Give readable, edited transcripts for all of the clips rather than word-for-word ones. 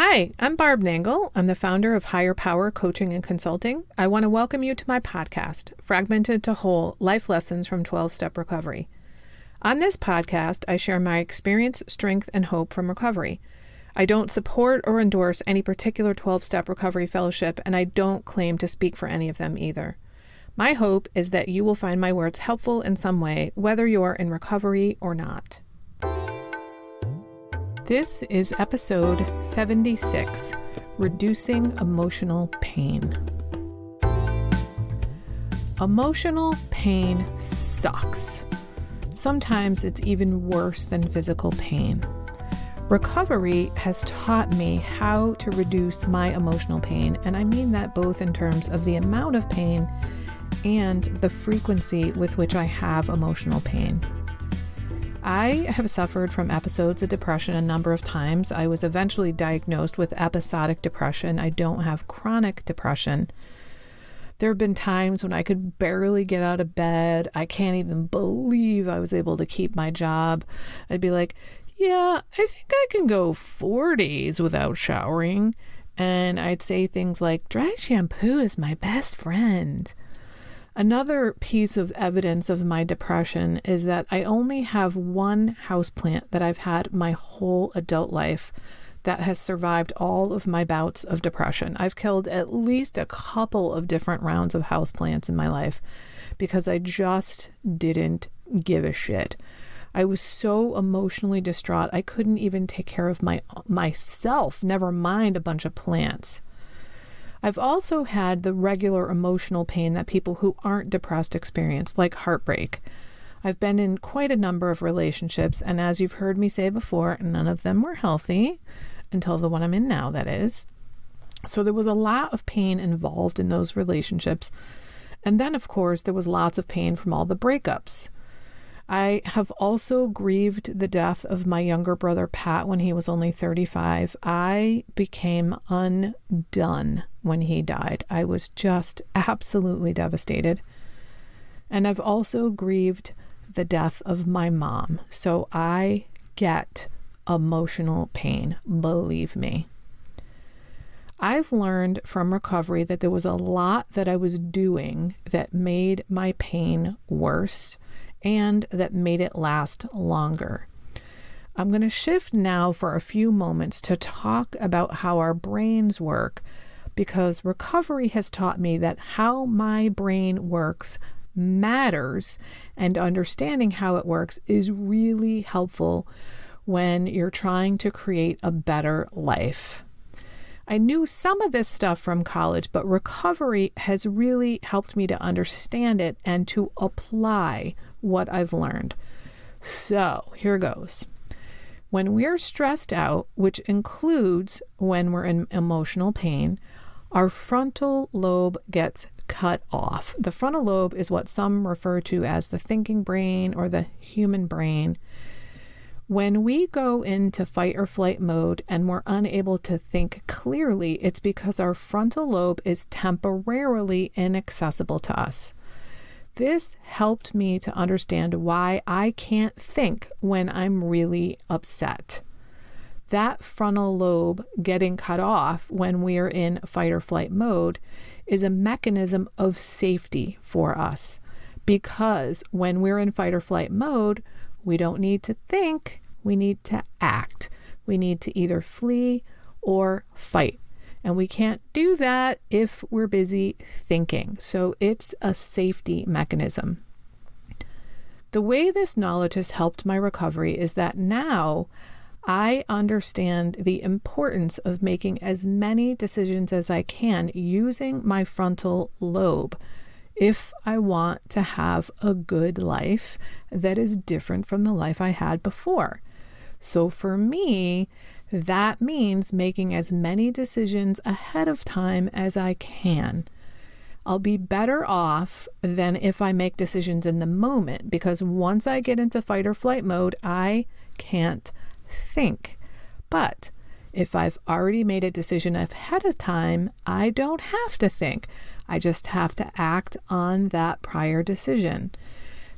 Hi, I'm Barb Nangle. I'm the founder of Higher Power Coaching and Consulting. I want to welcome you to my podcast, Fragmented to Whole: Life Lessons from 12-Step Recovery. On this podcast, I share my experience, strength, and hope from recovery. I don't support or endorse any particular 12-step recovery fellowship, and I don't claim to speak for any of them either. My hope is that you will find my words helpful in some way, whether you're in recovery or not. This is episode 76, Reducing Emotional Pain. Emotional pain sucks. Sometimes it's even worse than physical pain. Recovery has taught me how to reduce my emotional pain, and I mean that both in terms of the amount of pain and the frequency with which I have emotional pain. I have suffered from episodes of depression a number of times. I was eventually diagnosed with episodic depression. I don't have chronic depression. There have been times when I could barely get out of bed. I can't even believe I was able to keep my job. I'd be like, yeah, I think I can go 4 days without showering. And I'd say things like, dry shampoo is my best friend. Another piece of evidence of my depression is that I only have one houseplant that I've had my whole adult life that has survived all of my bouts of depression. I've killed at least a couple of different rounds of houseplants in my life because I just didn't give a shit. I was so emotionally distraught, I couldn't even take care of myself, never mind a bunch of plants. I've also had the regular emotional pain that people who aren't depressed experience, like heartbreak. I've been in quite a number of relationships, and as you've heard me say before, none of them were healthy, until the one I'm in now, that is. So there was a lot of pain involved in those relationships. And then, of course, there was lots of pain from all the breakups. I have also grieved the death of my younger brother, Pat, when he was only 35. I became undone when he died. I was just absolutely devastated. And I've also grieved the death of my mom. So I get emotional pain, believe me. I've learned from recovery that there was a lot that I was doing that made my pain worse and that made it last longer. I'm going to shift now for a few moments to talk about how our brains work, because recovery has taught me that how my brain works matters, and understanding how it works is really helpful when you're trying to create a better life. I knew some of this stuff from college, but recovery has really helped me to understand it and to apply what I've learned. So here goes. When we're stressed out, which includes when we're in emotional pain, our frontal lobe gets cut off. The frontal lobe is what some refer to as the thinking brain or the human brain. When we go into fight or flight mode and we're unable to think clearly, it's because our frontal lobe is temporarily inaccessible to us. This helped me to understand why I can't think when I'm really upset. That frontal lobe getting cut off when we're in fight or flight mode is a mechanism of safety for us, because when we're in fight or flight mode, we don't need to think, we need to act. We need to either flee or fight. And we can't do that if we're busy thinking. So it's a safety mechanism. The way this knowledge has helped my recovery is that now I understand the importance of making as many decisions as I can using my frontal lobe if I want to have a good life that is different from the life I had before. So for me, that means making as many decisions ahead of time as I can. I'll be better off than if I make decisions in the moment, because once I get into fight or flight mode, I can't think. But if I've already made a decision ahead of time, I don't have to think. I just have to act on that prior decision.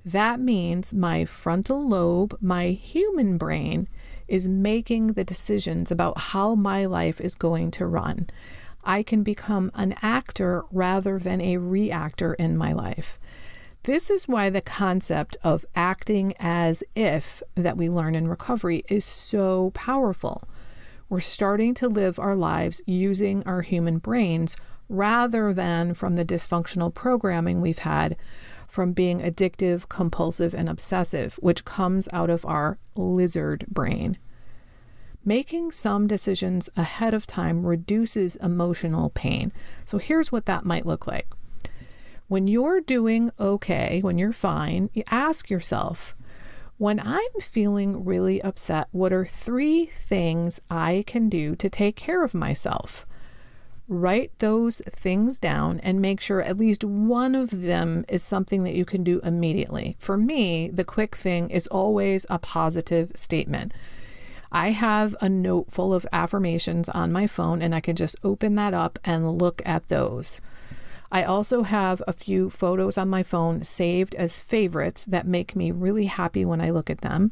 That means my frontal lobe, my human brain, is making the decisions about how my life is going to run. I can become an actor rather than a reactor in my life. This is why the concept of acting as if that we learn in recovery is so powerful. We're starting to live our lives using our human brains rather than from the dysfunctional programming we've had from being addictive, compulsive, and obsessive, which comes out of our lizard brain. Making some decisions ahead of time reduces emotional pain. So here's what that might look like. When you're doing okay, when you're fine, you ask yourself, when I'm feeling really upset, what are 3 things I can do to take care of myself? Write those things down and make sure at least one of them is something that you can do immediately. For me, the quick thing is always a positive statement. I have a note full of affirmations on my phone, and I can just open that up and look at those. I also have a few photos on my phone saved as favorites that make me really happy when I look at them.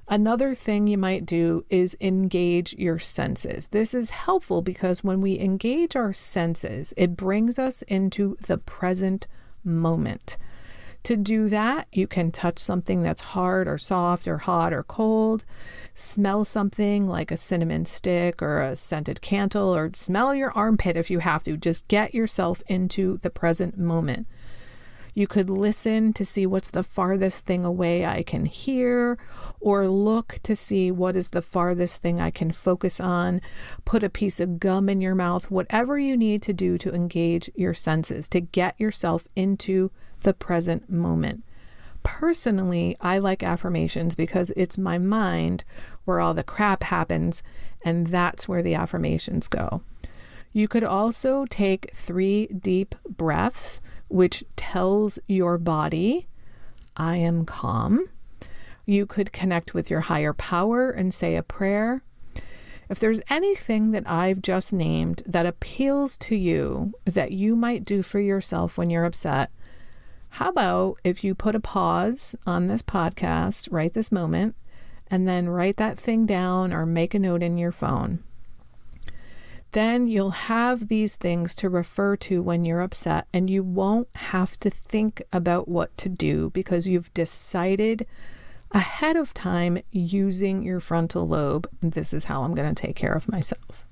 Another thing you might do is engage your senses. This is helpful because when we engage our senses, it brings us into the present moment. To do that, you can touch something that's hard or soft or hot or cold, smell something like a cinnamon stick or a scented candle, or smell your armpit if you have to. Just get yourself into the present moment. You could listen to see what's the farthest thing away I can hear, or look to see what is the farthest thing I can focus on. Put a piece of gum in your mouth, whatever you need to do to engage your senses, to get yourself into the present moment. Personally, I like affirmations because it's my mind where all the crap happens, and that's where the affirmations go. You could also take 3 deep breaths, which tells your body, I am calm. You could connect with your higher power and say a prayer. If there's anything that I've just named that appeals to you that you might do for yourself when you're upset, how about if you put a pause on this podcast right this moment, and then write that thing down or make a note in your phone. Then you'll have these things to refer to when you're upset, and you won't have to think about what to do because you've decided ahead of time using your frontal lobe. This is how I'm going to take care of myself.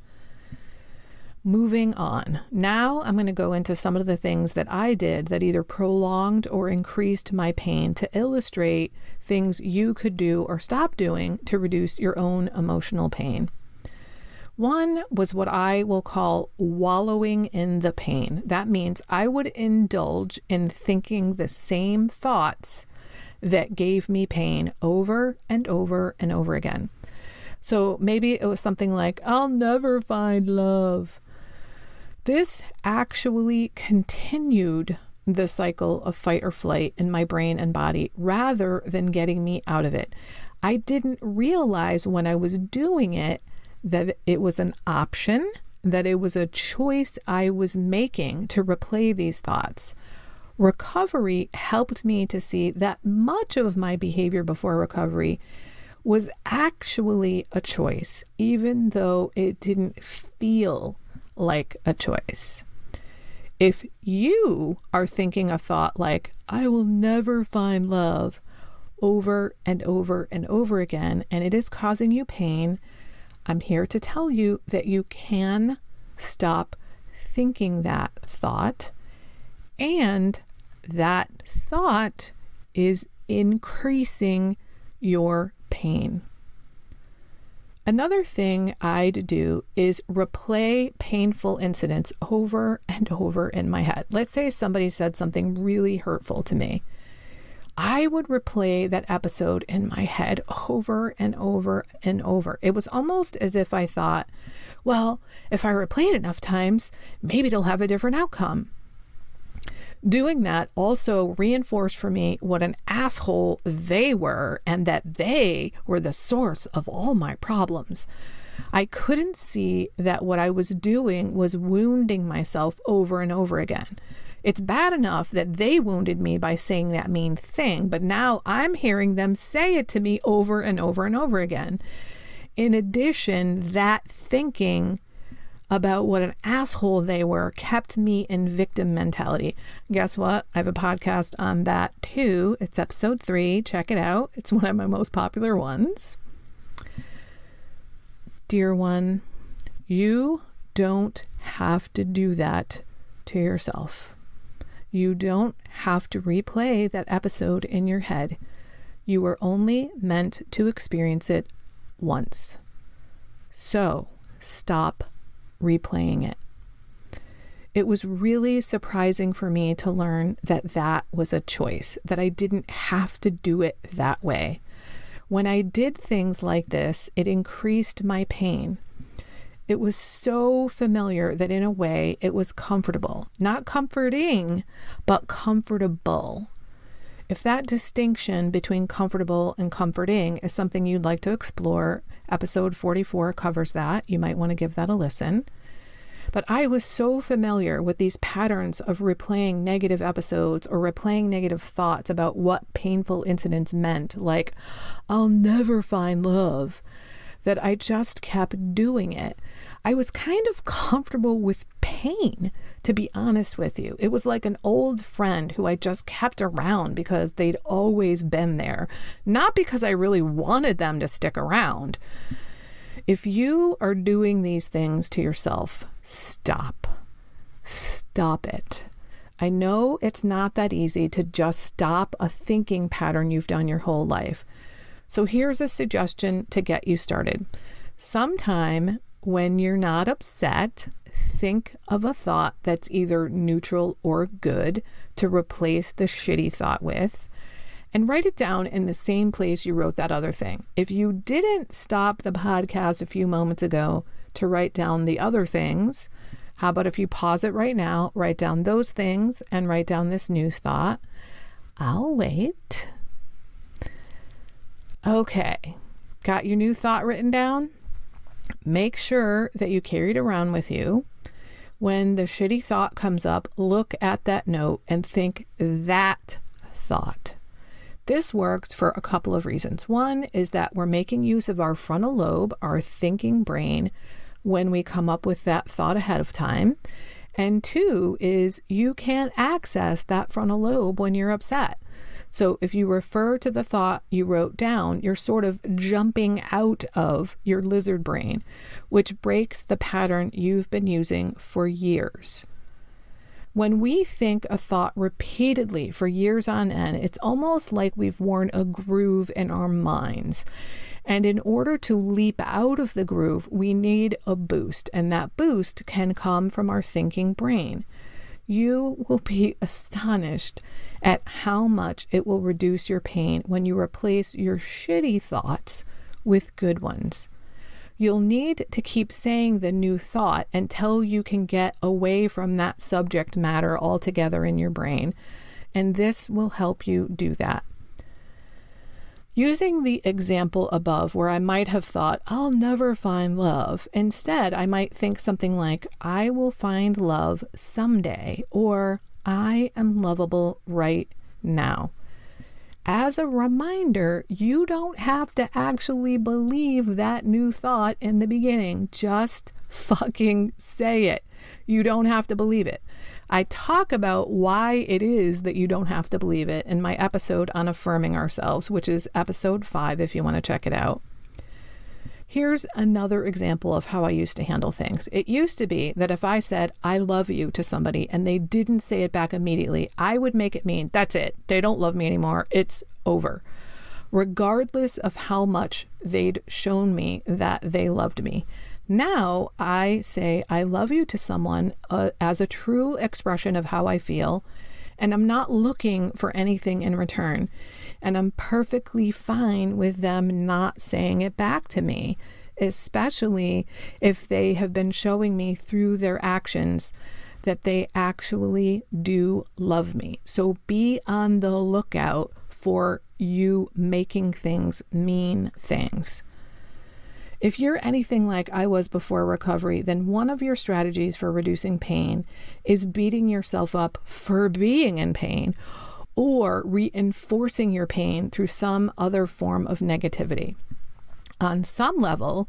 Moving on. Now I'm going to go into some of the things that I did that either prolonged or increased my pain to illustrate things you could do or stop doing to reduce your own emotional pain. One was what I will call wallowing in the pain. That means I would indulge in thinking the same thoughts that gave me pain over and over and over again. So maybe it was something like, I'll never find love. This actually continued the cycle of fight or flight in my brain and body rather than getting me out of it. I didn't realize when I was doing it that it was an option, that it was a choice I was making to replay these thoughts. Recovery helped me to see that much of my behavior before recovery was actually a choice, even though it didn't feel like a choice. If you are thinking a thought like, I will never find love over and over and over again, and it is causing you pain, I'm here to tell you that you can stop thinking that thought, and that thought is increasing your pain. Another thing I'd do is replay painful incidents over and over in my head. Let's say somebody said something really hurtful to me. I would replay that episode in my head over and over and over. It was almost as if I thought, well, if I replay it enough times, maybe it'll have a different outcome. Doing that also reinforced for me what an asshole they were and that they were the source of all my problems. I couldn't see that what I was doing was wounding myself over and over again. It's bad enough that they wounded me by saying that mean thing, but now I'm hearing them say it to me over and over and over again. in addition, that thinking about what an asshole they were kept me in victim mentality. Guess what? I have a podcast on that too. It's episode 3. Check it out. It's one of my most popular ones. Dear one, you don't have to do that to yourself. You don't have to replay that episode in your head. You were only meant to experience it once. So stop replaying it. It was really surprising for me to learn that that was a choice, that I didn't have to do it that way. When I did things like this, it increased my pain. It was so familiar that in a way it was comfortable. Not comforting, but comfortable. If that distinction between comfortable and comforting is something you'd like to explore, episode 44 covers that. You might want to give that a listen. But I was so familiar with these patterns of replaying negative episodes or replaying negative thoughts about what painful incidents meant, like, I'll never find love, that I just kept doing it. I was kind of comfortable with pain, to be honest with you. It was like an old friend who I just kept around because they'd always been there, not because I really wanted them to stick around. If you are doing these things to yourself, stop. Stop it. I know it's not that easy to just stop a thinking pattern you've done your whole life. So here's a suggestion to get you started. Sometime when you're not upset, think of a thought that's either neutral or good to replace the shitty thought with, and write it down in the same place you wrote that other thing. If you didn't stop the podcast a few moments ago to write down the other things, how about if you pause it right now, write down those things, and write down this new thought? I'll wait. Okay, got your new thought written down? Make sure that you carry it around with you. When the shitty thought comes up, look at that note and think that thought. This works for a couple of reasons. One is that we're making use of our frontal lobe, our thinking brain, when we come up with that thought ahead of time. And 2 is you can't access that frontal lobe when you're upset. So if you refer to the thought you wrote down, you're sort of jumping out of your lizard brain, which breaks the pattern you've been using for years. When we think a thought repeatedly for years on end, it's almost like we've worn a groove in our minds. And in order to leap out of the groove, we need a boost. And that boost can come from our thinking brain. You will be astonished at how much it will reduce your pain when you replace your shitty thoughts with good ones. You'll need to keep saying the new thought until you can get away from that subject matter altogether in your brain, and this will help you do that. Using the example above where I might have thought, I'll never find love, instead I might think something like, I will find love someday, or I am lovable right now. As a reminder, you don't have to actually believe that new thought in the beginning. Just fucking say it. You don't have to believe it. I talk about why it is that you don't have to believe it in my episode on affirming ourselves, which is episode 5 if you want to check it out. Here's another example of how I used to handle things. It used to be that if I said, I love you to somebody and they didn't say it back immediately, I would make it mean, that's it. They don't love me anymore. It's over. Regardless of how much they'd shown me that they loved me. Now I say, I love you to someone as a true expression of how I feel, and I'm not looking for anything in return. And I'm perfectly fine with them not saying it back to me, especially if they have been showing me through their actions that they actually do love me. So be on the lookout for you making things mean things. If you're anything like I was before recovery, then one of your strategies for reducing pain is beating yourself up for being in pain, or reinforcing your pain through some other form of negativity. On some level,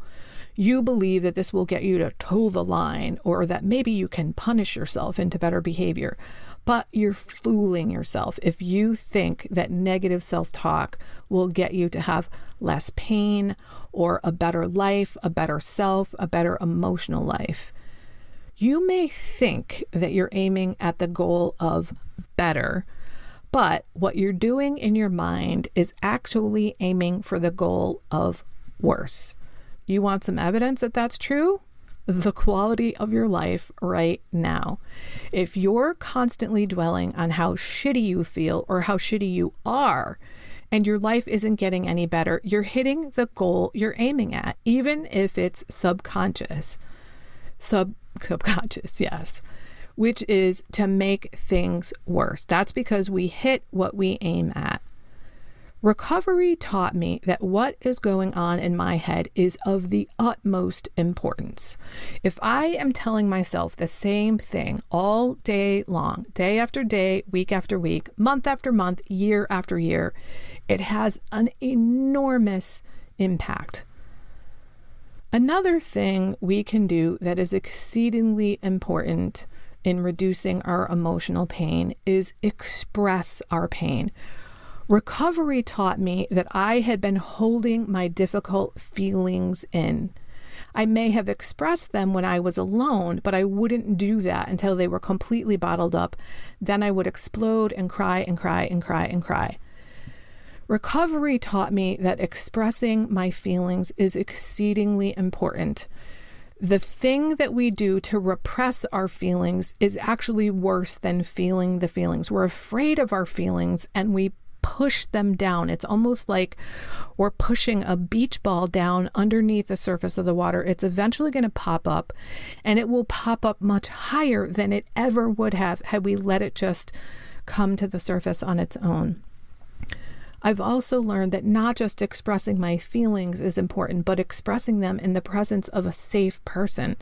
you believe that this will get you to toe the line, or that maybe you can punish yourself into better behavior. But you're fooling yourself if you think that negative self-talk will get you to have less pain or a better life, a better self, a better emotional life. You may think that you're aiming at the goal of better, but what you're doing in your mind is actually aiming for the goal of worse. You want some evidence that that's true? The quality of your life right now. If you're constantly dwelling on how shitty you feel or how shitty you are, and your life isn't getting any better, you're hitting the goal you're aiming at, even if it's subconscious. Subconscious, yes, which is to make things worse. That's because we hit what we aim at. Recovery taught me that what is going on in my head is of the utmost importance. If I am telling myself the same thing all day long, day after day, week after week, month after month, year after year, it has an enormous impact. Another thing we can do that is exceedingly important in reducing our emotional pain is express our pain. Recovery taught me that I had been holding my difficult feelings in. I may have expressed them when I was alone, but I wouldn't do that until they were completely bottled up. Then I would explode and cry and cry and cry and cry. Recovery taught me that expressing my feelings is exceedingly important. The thing that we do to repress our feelings is actually worse than feeling the feelings. We're afraid of our feelings and we push them down. It's almost like we're pushing a beach ball down underneath the surface of the water. It's eventually going to pop up, and it will pop up much higher than it ever would have had we let it just come to the surface on its own. I've also learned that not just expressing my feelings is important, but expressing them in the presence of a safe person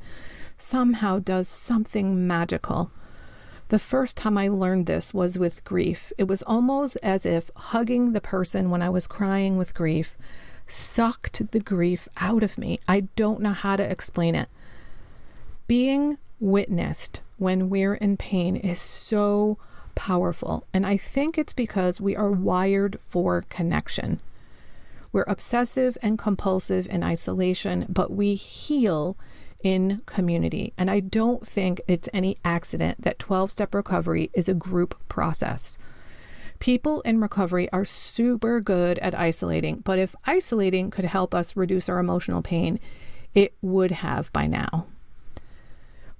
somehow does something magical. The first time I learned this was with grief. It was almost as if hugging the person when I was crying with grief sucked the grief out of me. I don't know how to explain it. Being witnessed when we're in pain is so powerful, and I think it's because we are wired for connection. We're obsessive and compulsive in isolation, but we heal in community. And I don't think it's any accident that 12-step recovery is a group process. People in recovery are super good at isolating, but if isolating could help us reduce our emotional pain, it would have by now.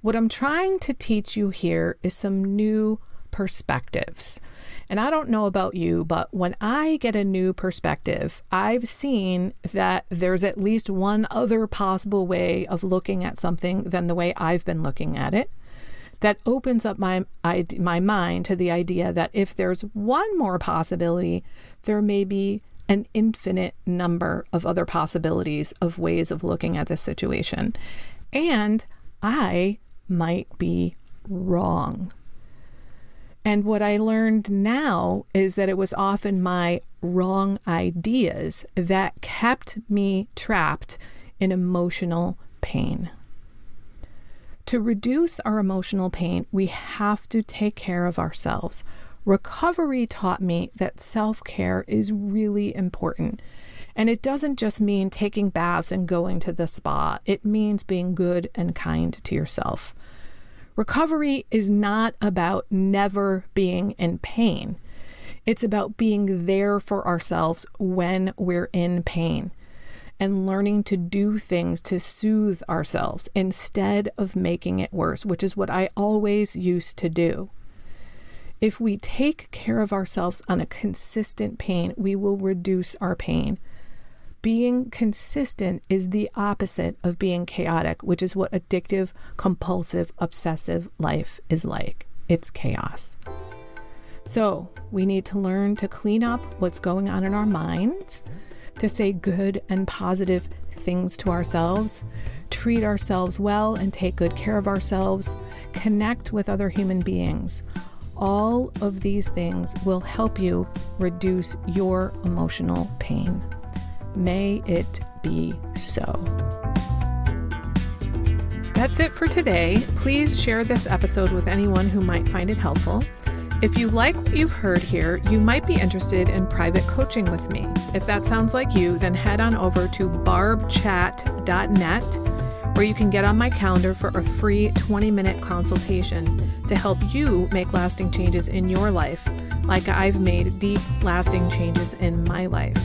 What I'm trying to teach you here is some new perspectives. And I don't know about you, but when I get a new perspective, I've seen that there's at least one other possible way of looking at something than the way I've been looking at it. That opens up my mind to the idea that if there's one more possibility, there may be an infinite number of other possibilities of ways of looking at this situation. And I might be wrong. And what I learned now is that it was often my wrong ideas that kept me trapped in emotional pain. To reduce our emotional pain, we have to take care of ourselves. Recovery taught me that self-care is really important. And it doesn't just mean taking baths and going to the spa. It means being good and kind to yourself. Recovery is not about never being in pain. It's about being there for ourselves when we're in pain and learning to do things to soothe ourselves instead of making it worse, which is what I always used to do. If we take care of ourselves on a consistent pain, we will reduce our pain. Being consistent is the opposite of being chaotic, which is what addictive, compulsive, obsessive life is like. It's chaos. So we need to learn to clean up what's going on in our minds, to say good and positive things to ourselves, treat ourselves well and take good care of ourselves, connect with other human beings. All of these things will help you reduce your emotional pain. May it be so. That's it for today. Please share this episode with anyone who might find it helpful. If you like what you've heard here, you might be interested in private coaching with me. If that sounds like you, then head on over to barbchat.net, where you can get on my calendar for a free 20-minute consultation to help you make lasting changes in your life, like I've made deep, lasting changes in my life.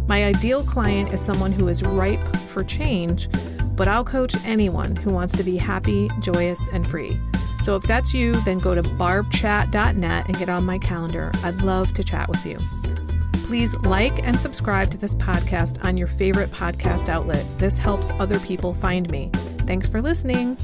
My ideal client is someone who is ripe for change, but I'll coach anyone who wants to be happy, joyous, and free. So if that's you, then go to barbchat.net and get on my calendar. I'd love to chat with you. Please like and subscribe to this podcast on your favorite podcast outlet. This helps other people find me. Thanks for listening.